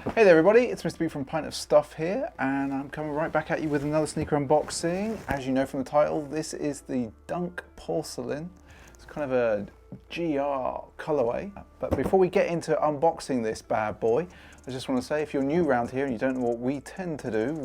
Hey there everybody, it's Mr. B from Pint of Stuff here, and I'm coming right back at you with another sneaker unboxing. As you know from the title, this is the Dunk Porcelain. It's kind of a GR colorway. But before we get into unboxing this bad boy, I just want to say, if you're new around here and you don't know what we tend to do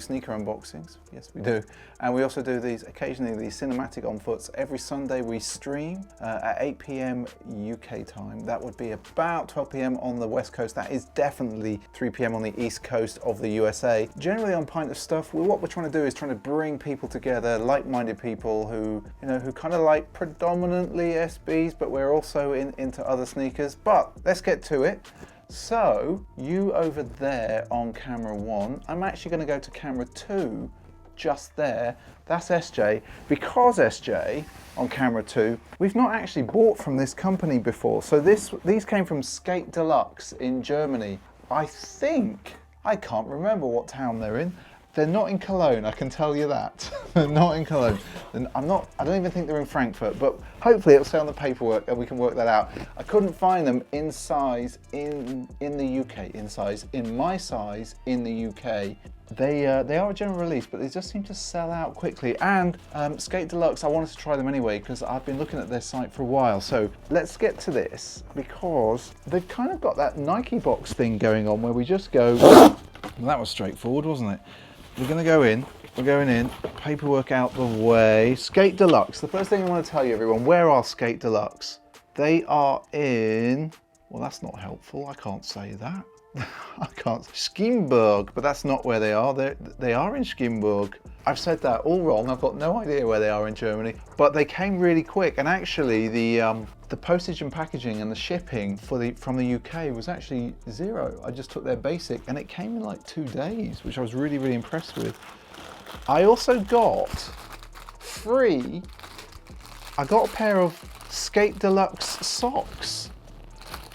sneaker unboxings. Yes, we do. And we also do these occasionally, these cinematic on foots. Every Sunday we stream at 8 p.m. UK time. That would be about 12 p.m. on the West Coast. That is definitely 3 p.m. on the East Coast of the USA. Generally on Pint of Stuff, what we're trying to do is trying to bring people together, like-minded people who kind of like predominantly SBs, but we're also into other sneakers. But let's get to it. So, you over there on camera 1, I'm actually going to go to camera 2, just there. That's SJ. Because SJ, on camera 2, we've not actually bought from this company before. So these came from Skate Deluxe in Germany. I can't remember what town they're in. They're not in Cologne, I can tell you that. They're not in Cologne. I don't even think they're in Frankfurt, but hopefully it'll say on the paperwork and we can work that out. I couldn't find them in size in the UK, in my size in the UK. They are a general release, but they just seem to sell out quickly. And Skate Deluxe, I wanted to try them anyway because I've been looking at their site for a while. So let's get to this, because they've kind of got that Nike box thing going on where we just go, well, that was straightforward, wasn't it? We're going to go in, we're going in, paperwork out the way. Skate Deluxe, the first thing I want to tell you everyone, where are Skate Deluxe? They are in, well that's not helpful, I can't say that. I can't, Skimburg, but that's not where they are. They are in Skimburg. I've said that all wrong, I've got no idea where they are in Germany, but they came really quick, and actually the postage and packaging and the shipping from the UK was actually zero. I just took their basic and it came in like 2 days, which I was really, really impressed with. I also got free, I got a pair of Skate Deluxe socks.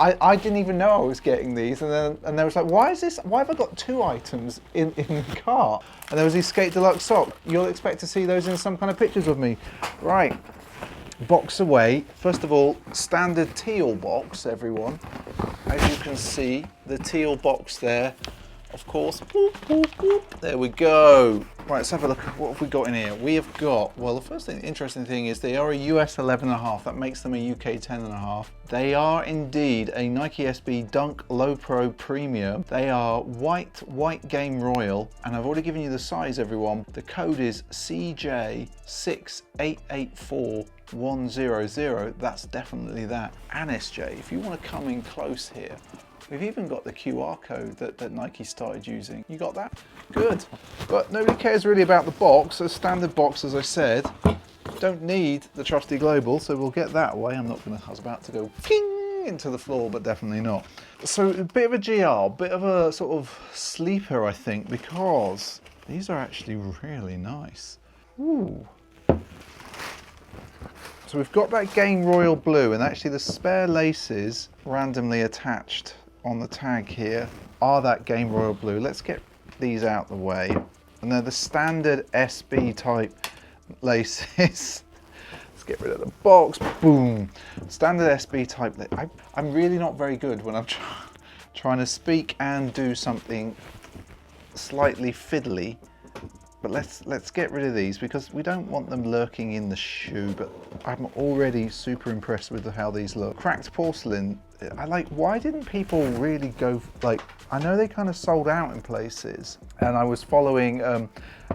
I didn't even know I was getting these, and they was like, why have I got 2 items in the cart? And there was these Skate Deluxe socks. You'll expect to see those in some kind of pictures of me. Right, box away. First of all, standard teal box, everyone. As you can see, the teal box there, of course. Boop, boop, boop. There we go. Right, let's have a look. What have we got in here? We have got, well, the first thing, interesting thing is they are a US 11.5. That makes them a UK 10.5. They are indeed a Nike SB Dunk Low Pro Premium. They are white game royal, and I've already given you the size, everyone. The code is CJ6884100. That's definitely that. And SJ, if you want to come in close here, we've even got the QR code that Nike started using. You got that? Good. But nobody cares really about the box. A standard box, as I said. Don't need the trusty global, so we'll get that away. I was about to go ping into the floor, but definitely not. So a bit of a GR, bit of a sort of sleeper, I think, because these are actually really nice. Ooh. So we've got that Game Royal blue, and actually the spare laces randomly attached on the tag here are that Game Royal blue. Let's get these out the way. And they're the standard SB type laces. Let's get rid of the box. Boom. Standard SB type. I'm really not very good when I'm trying to speak and do something slightly fiddly. But let's get rid of these because we don't want them lurking in the shoe, but I'm already super impressed with how these look. Cracked porcelain, why didn't people really go, I know they kind of sold out in places, and I was following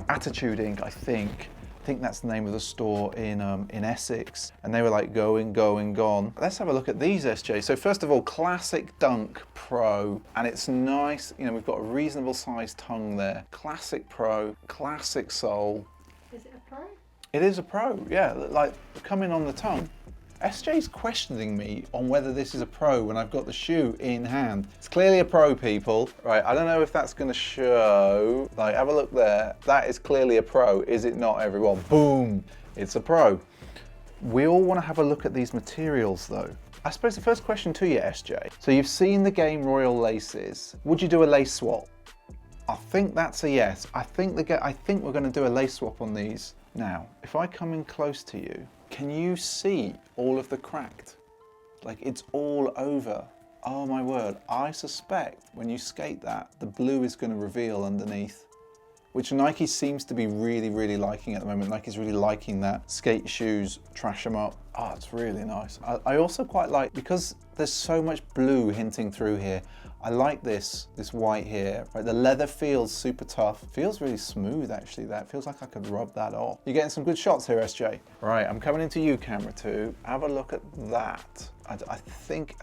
Attitude Inc., I think that's the name of the store in Essex, and they were like going, gone. Let's have a look at these, SJ. So first of all, classic Dunk Pro, and it's nice, we've got a reasonable sized tongue there. Classic Pro, classic sole. Is it a Pro? It is a Pro, yeah, like coming on the tongue. SJ's questioning me on whether this is a Pro when I've got the shoe in hand. It's clearly a Pro, people. Right, I don't know if that's gonna show. Have a look there. That is clearly a Pro, is it not, everyone? Boom, it's a Pro. We all wanna have a look at these materials though. I suppose the first question to you, SJ. So you've seen the Game Royal laces. Would you do a lace swap? I think that's a yes. I think we're gonna do a lace swap on these. Now, if I come in close to you, can you see all of the cracked? Like, it's all over. Oh my word, I suspect when you skate that, the blue is going to reveal underneath, which Nike seems to be really, really liking at the moment. Nike's really liking that. Skate shoes, trash them up. Oh, it's really nice. I also quite like, because there's so much blue hinting through here, I like this white here. Right, the leather feels super tough. Feels really smooth actually. That feels like I could rub that off. You're getting some good shots here, SJ. Right, I'm coming into you, camera 2. Have a look at that. I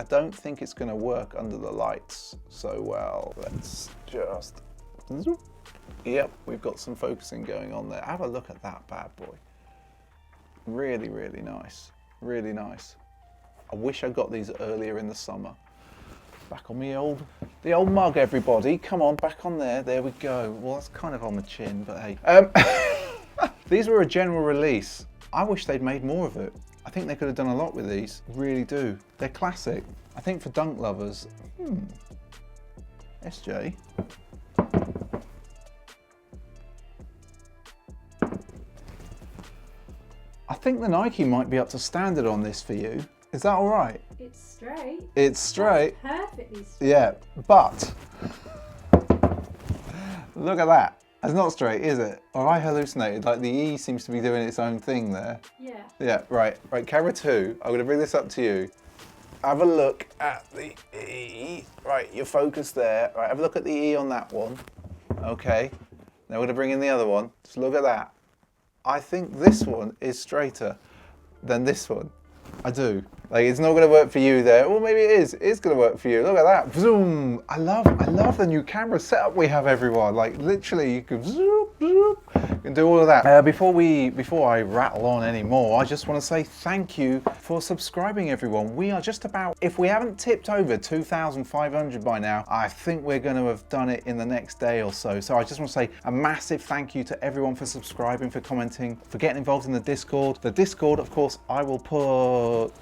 don't think it's going to work under the lights so well. Let's just. Yep, we've got some focusing going on there. Have a look at that bad boy. Really, really nice. Really nice. I wish I got these earlier in the summer. Back on the old mug, everybody. Come on, back on there. There we go. Well, that's kind of on the chin, but hey. These were a general release. I wish they'd made more of it. I think they could have done a lot with these. Really do. They're classic. I think for dunk lovers. SJ. I think the Nike might be up to standard on this for you. Is that all right? It's straight. It's straight. That's perfectly straight. Yeah, but look at that. It's not straight, is it? Or I hallucinated? Like the E seems to be doing its own thing there. Yeah. Yeah, right. Right, camera 2. I'm going to bring this up to you. Have a look at the E. Right, you're focused there. Right, have a look at the E on that one. Okay. Now we're going to bring in the other one. Just look at that. I think this one is straighter than this one. I do. Like, it's not going to work for you there. Well, maybe it is. It's going to work for you. Look at that. Zoom. I love the new camera setup we have, everyone. Like, literally, you can zoom, zoom. You can do all of that. Before I rattle on anymore, I just want to say thank you for subscribing, everyone. We are just about, if we haven't tipped over 2,500 by now, I think we're going to have done it in the next day or so. So I just want to say a massive thank you to everyone for subscribing, for commenting, for getting involved in the Discord. The Discord, of course, I will put...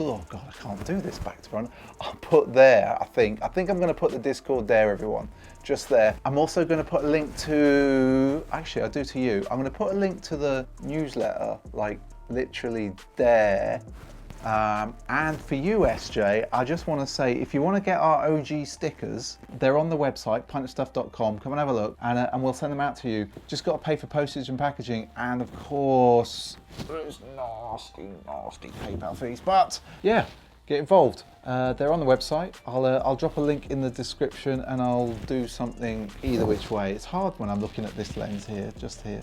Oh God, I can't do this back to front. I'll put there, I think I'm going to put the Discord there, everyone. Just there. I'm also going to put a link to, actually I'll do to you. I'm going to put a link to the newsletter, like literally there. And for you, SJ, I just want to say, if you want to get our OG stickers, they're on the website, pintofstuff.com. Come and have a look, and we'll send them out to you. Just got to pay for postage and packaging, and of course, those nasty PayPal fees. But yeah, get involved. They're on the website. I'll drop a link in the description, and I'll do something either which way. It's hard when I'm looking at this lens here, just here.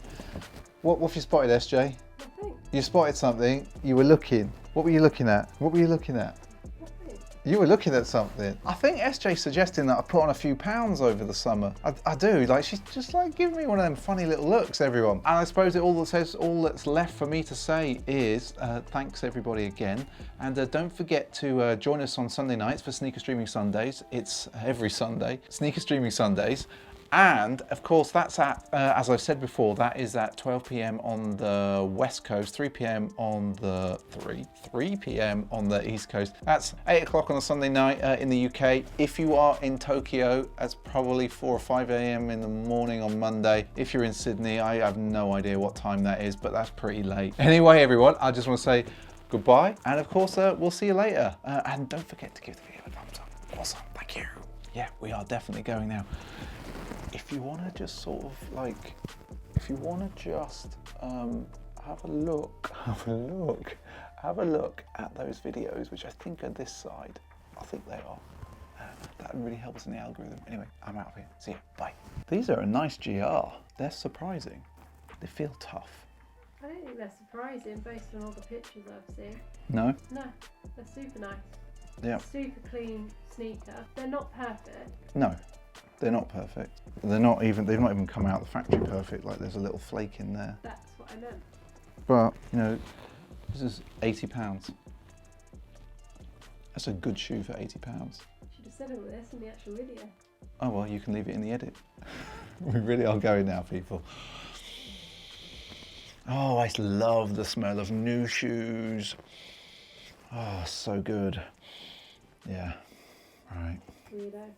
What have you spotted, SJ? Nothing. You spotted something. You were looking. What were you looking at? What were you looking at? Nothing. You were looking at something. I think SJ's suggesting that I put on a few pounds over the summer. I do. Like, she's just like giving me one of them funny little looks, everyone. And I suppose all that's left for me to say is thanks everybody again. And don't forget to join us on Sunday nights for Sneaker Streaming Sundays. It's every Sunday, Sneaker Streaming Sundays. And of course, that's at, as I've said before, that is at 12 p.m. on the West Coast, 3 p.m. on the 3 p.m. on the East Coast. That's 8 o'clock on a Sunday night in the UK. If you are in Tokyo, that's probably 4 or 5 a.m. in the morning on Monday. If you're in Sydney, I have no idea what time that is, but that's pretty late. Anyway, everyone, I just want to say goodbye. And of course, we'll see you later. And don't forget to give the video a thumbs up. Awesome, thank you. Yeah, we are definitely going now. If you want to just sort of like, if you want to just have a look at those videos, which I think are this side. I think they are. That really helps in the algorithm. Anyway, I'm out of here. See you. Bye. These are a nice GR. They're surprising. They feel tough. I don't think they're surprising based on all the pictures I've seen. No? No, they're super nice. Yeah. Super clean sneaker. They're not perfect. No. They're not perfect. They've not even come out of the factory perfect. Like, there's a little flake in there. That's what I meant. But, you know, this is £80. That's a good shoe for £80. Should have said all this in the actual video. Oh well, you can leave it in the edit. We really are going now, people. Oh, I love the smell of new shoes. Oh, so good. Yeah, right. Weirdo.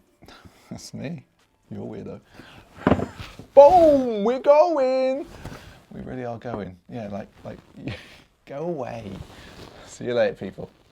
That's me. You're weirdo. Boom! We're going! We really are going. Yeah, like, go away. See you later, people.